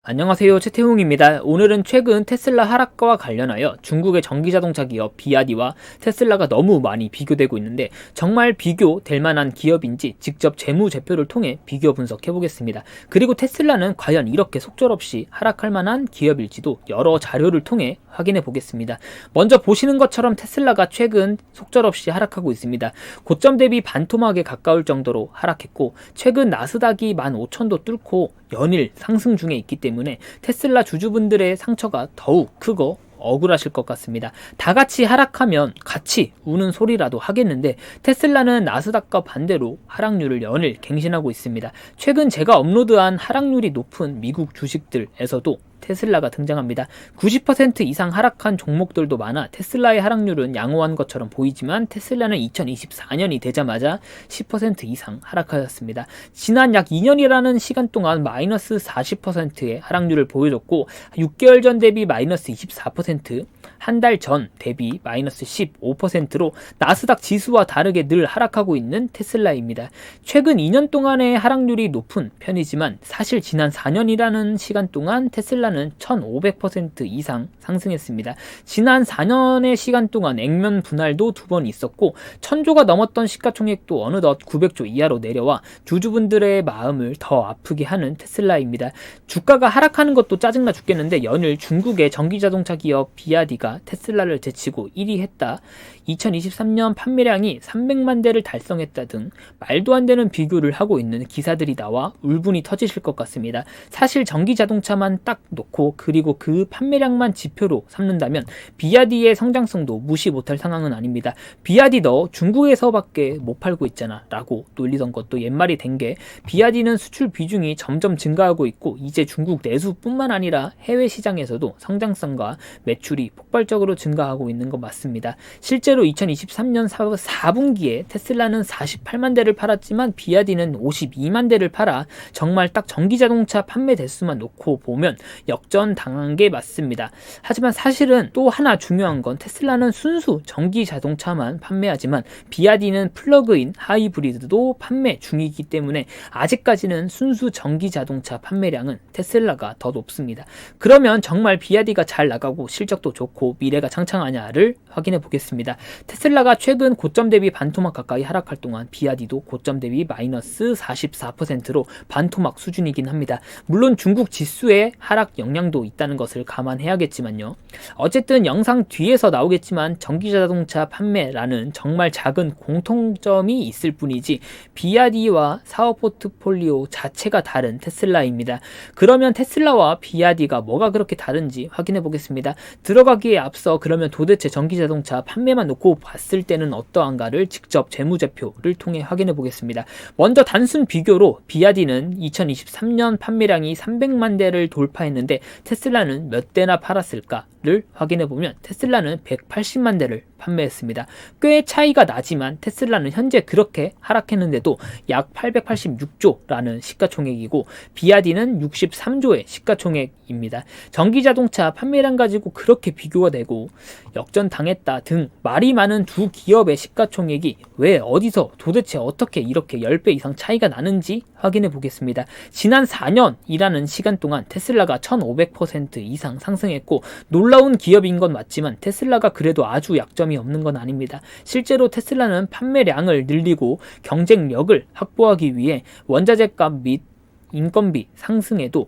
안녕하세요, 최태웅입니다. 오늘은 최근 테슬라 하락과 관련하여 중국의 전기자동차 기업 비아디와 테슬라가 너무 많이 비교되고 있는데 정말 비교될 만한 기업인지 직접 재무제표를 통해 비교 분석해 보겠습니다. 그리고 테슬라는 과연 이렇게 속절없이 하락할 만한 기업일지도 여러 자료를 통해 확인해 보겠습니다. 먼저 보시는 것처럼 테슬라가 최근 속절없이 하락하고 있습니다. 고점 대비 반토막에 가까울 정도로 하락했고, 최근 나스닥이 15,000도 뚫고 연일 상승 중에 있기 때문에 테슬라 주주분들의 상처가 더욱 크고 억울하실 것 같습니다. 다 같이 하락하면 같이 우는 소리라도 하겠는데, 테슬라는 나스닥과 반대로 하락률을 연일 갱신하고 있습니다. 최근 제가 업로드한 하락률이 높은 미국 주식들에서도 테슬라가 등장합니다. 90% 이상 하락한 종목들도 많아 테슬라의 하락률은 양호한 것처럼 보이지만, 테슬라는 2024년이 되자마자 10% 이상 하락하였습니다. 지난 약 2년이라는 시간 동안 마이너스 40%의 하락률을 보여줬고, 6개월 전 대비 마이너스 24%, 한 달 전 대비 마이너스 15%로 나스닥 지수와 다르게 늘 하락하고 있는 테슬라입니다. 최근 2년 동안의 하락률이 높은 편이지만, 사실 지난 4년이라는 시간 동안 테슬라는 1500% 이상 상승했습니다. 지난 4년의 시간 동안 액면 분할도 2번 있었고, 1000조가 넘었던 시가총액도 어느덧 900조 이하로 내려와 주주분들의 마음을 더 아프게 하는 테슬라입니다. 주가가 하락하는 것도 짜증나 죽겠는데, 연일 중국의 전기자동차 기업 비아디가 테슬라를 제치고 1위 했다, 2023년 판매량이 300만 대를 달성했다 등 말도 안 되는 비교를 하고 있는 기사들이 나와 울분이 터지실 것 같습니다. 사실 전기자동차만 딱 놓고 그리고 그 판매량만 지표로 삼는다면 비아디의 성장성도 무시 못할 상황은 아닙니다. 비아디 너 중국에서밖에 못 팔고 있잖아 라고 놀리던 것도 옛말이 된 게, 비아디는 수출 비중이 점점 증가하고 있고, 이제 중국 내수뿐만 아니라 해외 시장에서도 성장성과 매출이 폭발적으로 증가하고 있는 것 맞습니다. 실제로 2023년 4분기에 테슬라는 48만 대를 팔았지만 비아디는 52만 대를 팔아 정말 딱 전기자동차 판매 대수만 놓고 보면 역전당한 게 맞습니다. 하지만 사실은 또 하나 중요한 건, 테슬라는 순수 전기자동차만 판매하지만 비아디는 플러그인 하이브리드도 판매 중이기 때문에 아직까지는 순수 전기자동차 판매량은 테슬라가 더 높습니다. 그러면 정말 비아디가 잘 나가고 실적도 좋고 미래가 창창하냐를 확인해 보겠습니다. 테슬라가 최근 고점 대비 반토막 가까이 하락할 동안 비아디도 고점 대비 마이너스 44%로 반토막 수준이긴 합니다. 물론 중국 지수의 하락 영향도 있다는 것을 감안해야겠지만요. 어쨌든 영상 뒤에서 나오겠지만 전기자동차 판매라는 정말 작은 공통점이 있을 뿐이지 비아디와 사업 포트폴리오 자체가 다른 테슬라입니다. 그러면 테슬라와 비아디가 뭐가 그렇게 다른지 확인해 보겠습니다. 들어가기에 앞서 그러면 도대체 전기자동차 판매만 놓고 봤을 때는 어떠한가를 직접 재무제표를 통해 확인해 보겠습니다. 먼저 단순 비교로 비아디는 2023년 판매량이 300만 대를 돌파했는데 테슬라는 몇 대나 팔았을까를 확인해 보면 테슬라는 180만 대를 판매했습니다. 꽤 차이가 나지만 테슬라는 현재 그렇게 하락했는데도 약 886조라는 시가총액이고, 비아디는 63조의 시가총액입니다. 전기자동차 판매량 가지고 그렇게 비교가 되고 역전당했다 등 말이 많은 두 기업의 시가총액이 왜, 어디서, 도대체 어떻게 이렇게 10배 이상 차이가 나는지 확인해 보겠습니다. 지난 4년이라는 시간 동안 테슬라가 1500% 이상 상승했고, 놀라운 기업인 건 맞지만 테슬라가 그래도 아주 약점이 없는 건 아닙니다. 실제로 테슬라는 판매량을 늘리고 경쟁력을 확보하기 위해 원자재값 및 인건비 상승에도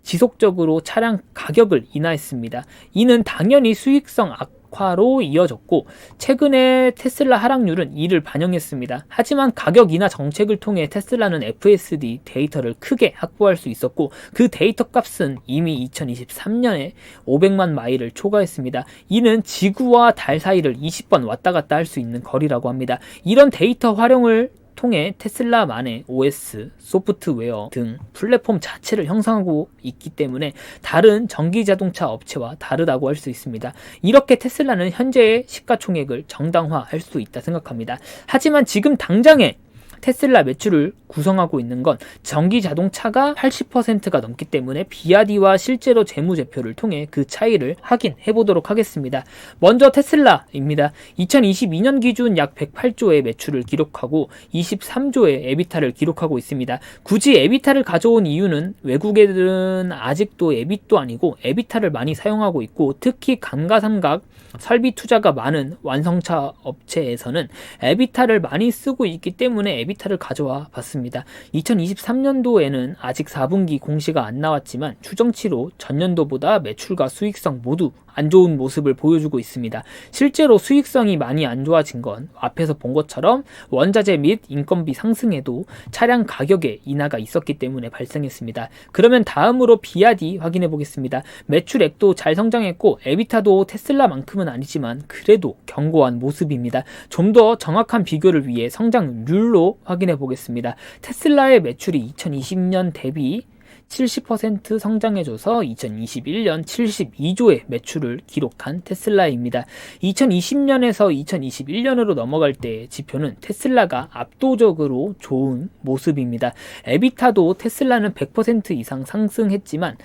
지속적으로 차량 가격을 인하했습니다. 이는 당연히 수익성 악화로 이어졌고, 최근에 테슬라 하락률은 이를 반영했습니다. 하지만 가격 인하 정책을 통해 테슬라는 FSD 데이터를 크게 확보할 수 있었고, 그 데이터 값은 이미 2023년에 500만 마일을 초과했습니다. 이는 지구와 달 사이를 20번 왔다 갔다 할 수 있는 거리라고 합니다. 이런 데이터 활용을 통해 테슬라만의 OS, 소프트웨어 등 플랫폼 자체를 형성하고 있기 때문에 다른 전기자동차 업체와 다르다고 할 수 있습니다. 이렇게 테슬라는 현재의 시가총액을 정당화할 수 있다 생각합니다. 하지만 지금 당장에 테슬라 매출을 구성하고 있는 건 전기 자동차가 80%가 넘기 때문에 BRD와 실제로 재무제표를 통해 그 차이를 확인해 보도록 하겠습니다. 먼저 테슬라입니다. 2022년 기준 약 108조의 매출을 기록하고 23조의 에비타를 기록하고 있습니다. 굳이 에비타를 가져온 이유는 외국애들은 아직도 에빗도 아니고 에비타를 많이 사용하고 있고, 특히 감가상각 설비 투자가 많은 완성차 업체에서는 에비타를 많이 쓰고 있기 때문에 에비타를 가져와 봤습니다. 2023년도에는 아직 4분기 공시가 안 나왔지만 추정치로 전년도보다 매출과 수익성 모두 안 좋은 모습을 보여주고 있습니다. 실제로 수익성이 많이 안 좋아진 건 앞에서 본 것처럼 원자재 및 인건비 상승에도 차량 가격에 인하가 있었기 때문에 발생했습니다. 그러면 다음으로 BRD 확인해 보겠습니다. 매출액도 잘 성장했고 에비타도 테슬라만큼은 아니지만 그래도 견고한 모습입니다. 좀 더 정확한 비교를 위해 성장률로 확인해 보겠습니다. 테슬라의 매출이 2020년 대비 70% 성장해줘서 2021년 72조의 매출을 기록한 테슬라입니다. 2020년에서 2021년으로 넘어갈 때의 지표는 테슬라가 압도적으로 좋은 모습입니다. 에비타도 테슬라는 100% 이상 상승했지만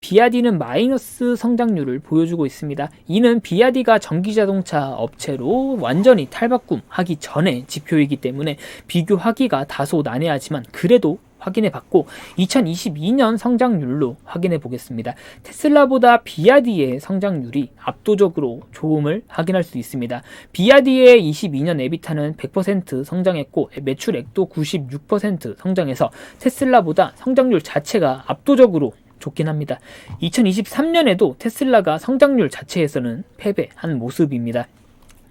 BRD는 마이너스 성장률을 보여주고 있습니다. 이는 BRD가 전기자동차 업체로 완전히 탈바꿈하기 전의 지표이기 때문에 비교하기가 다소 난해하지만 그래도 확인해 봤고, 2022년 성장률로 확인해 보겠습니다. 테슬라보다 BRD의 성장률이 압도적으로 좋음을 확인할 수 있습니다. BRD의 22년 에비타는 100% 성장했고 매출액도 96% 성장해서 테슬라보다 성장률 자체가 압도적으로 좋긴 합니다. 2023년에도 테슬라가 성장률 자체에서는 패배한 모습입니다.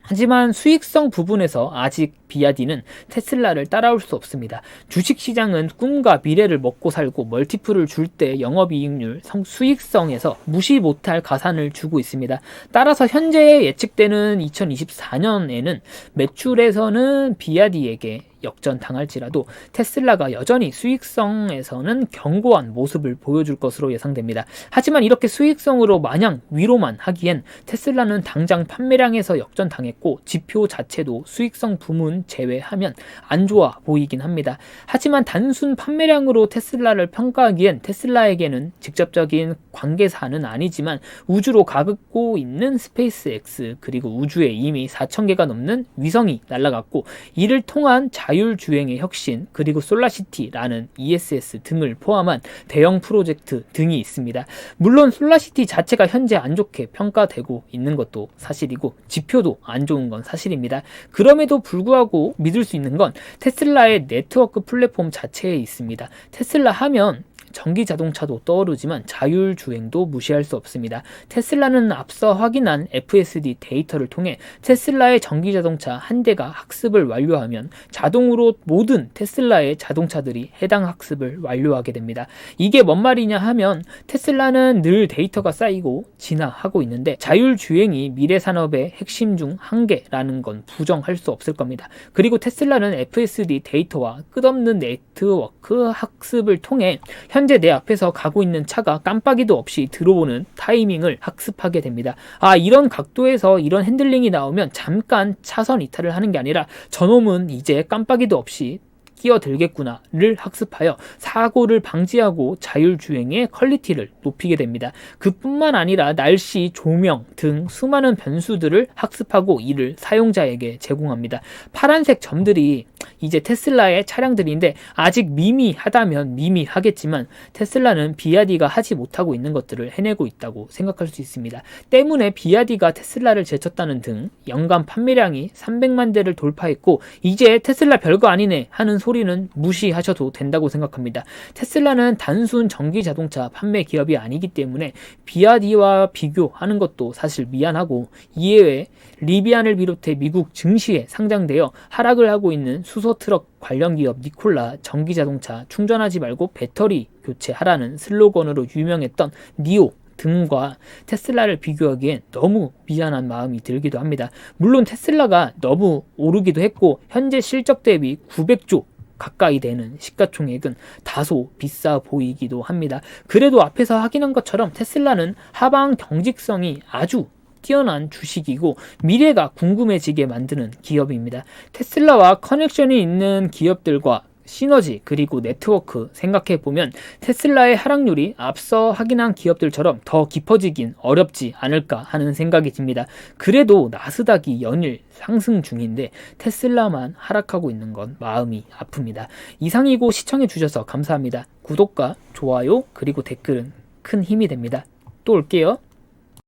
하지만 수익성 부분에서 아직 BRD는 테슬라를 따라올 수 없습니다. 주식시장은 꿈과 미래를 먹고 살고 멀티플을 줄 때 영업이익률, 수익성에서 무시 못할 가산을 주고 있습니다. 따라서 현재 예측되는 2024년에는 매출에서는 BRD에게 역전당할지라도 테슬라가 여전히 수익성에서는 견고한 모습을 보여줄 것으로 예상됩니다. 하지만 이렇게 수익성으로 마냥 위로만 하기엔 테슬라는 당장 판매량에서 역전당했고 지표 자체도 수익성 부문 제외하면 안 좋아 보이긴 합니다. 하지만 단순 판매량으로 테슬라를 평가하기엔 테슬라에게는 직접적인 관계사는 아니지만 우주로 가고 있는 스페이스X, 그리고 우주에 이미 4,000개가 넘는 위성이 날아갔고 이를 통한 자율주행의 혁신, 그리고 솔라시티라는 ESS 등을 포함한 대형 프로젝트 등이 있습니다. 물론 솔라시티 자체가 현재 안 좋게 평가되고 있는 것도 사실이고 지표도 안 좋은 건 사실입니다. 그럼에도 불구하고 믿을 수 있는 건 테슬라의 네트워크 플랫폼 자체에 있습니다. 테슬라 하면 전기 자동차도 떠오르지만 자율주행도 무시할 수 없습니다. 테슬라는 앞서 확인한 FSD 데이터를 통해 테슬라의 전기 자동차 한 대가 학습을 완료하면 자동으로 모든 테슬라의 자동차들이 해당 학습을 완료하게 됩니다. 이게 뭔 말이냐 하면 테슬라는 늘 데이터가 쌓이고 진화하고 있는데 자율주행이 미래 산업의 핵심 중 한 개라는 건 부정할 수 없을 겁니다. 그리고 테슬라는 FSD 데이터와 끝없는 네트워크 학습을 통해 현재 내 앞에서 가고 있는 차가 깜빡이도 없이 들어오는 타이밍을 학습하게 됩니다. 이런 각도에서 이런 핸들링이 나오면 잠깐 차선 이탈을 하는 게 아니라 저놈은 이제 깜빡이도 없이 끼어들겠구나를 학습하여 사고를 방지하고 자율주행의 퀄리티를 높이게 됩니다. 그뿐만 아니라 날씨, 조명 등 수많은 변수들을 학습하고 이를 사용자에게 제공합니다. 파란색 점들이 이제 테슬라의 차량들인데 아직 미미하다면 미미하겠지만 테슬라는 BRD가 하지 못하고 있는 것들을 해내고 있다고 생각할 수 있습니다. 때문에 BRD가 테슬라를 제쳤다는 등 연간 판매량이 300만 대를 돌파했고 이제 테슬라 별거 아니네 하는 소리는 무시하셔도 된다고 생각합니다. 테슬라는 단순 전기 자동차 판매 기업이 아니기 때문에 BRD와 비교하는 것도 사실 미안하고, 이외에 리비안을 비롯해 미국 증시에 상장되어 하락을 하고 있는 수소 트럭 관련 기업 니콜라 전기자동차 충전하지 말고 배터리 교체하라는 슬로건으로 유명했던 니오 등과 테슬라를 비교하기엔 너무 미안한 마음이 들기도 합니다. 물론 테슬라가 너무 오르기도 했고 현재 실적 대비 900조 가까이 되는 시가총액은 다소 비싸 보이기도 합니다. 그래도 앞에서 확인한 것처럼 테슬라는 하방 경직성이 아주 뛰어난 주식이고 미래가 궁금해지게 만드는 기업입니다. 테슬라와 커넥션이 있는 기업들과 시너지 그리고 네트워크 생각해보면 테슬라의 하락률이 앞서 확인한 기업들처럼 더 깊어지긴 어렵지 않을까 하는 생각이 듭니다. 그래도 나스닥이 연일 상승 중인데 테슬라만 하락하고 있는 건 마음이 아픕니다. 이상이고 시청해주셔서 감사합니다. 구독과 좋아요 그리고 댓글은 큰 힘이 됩니다. 또 올게요.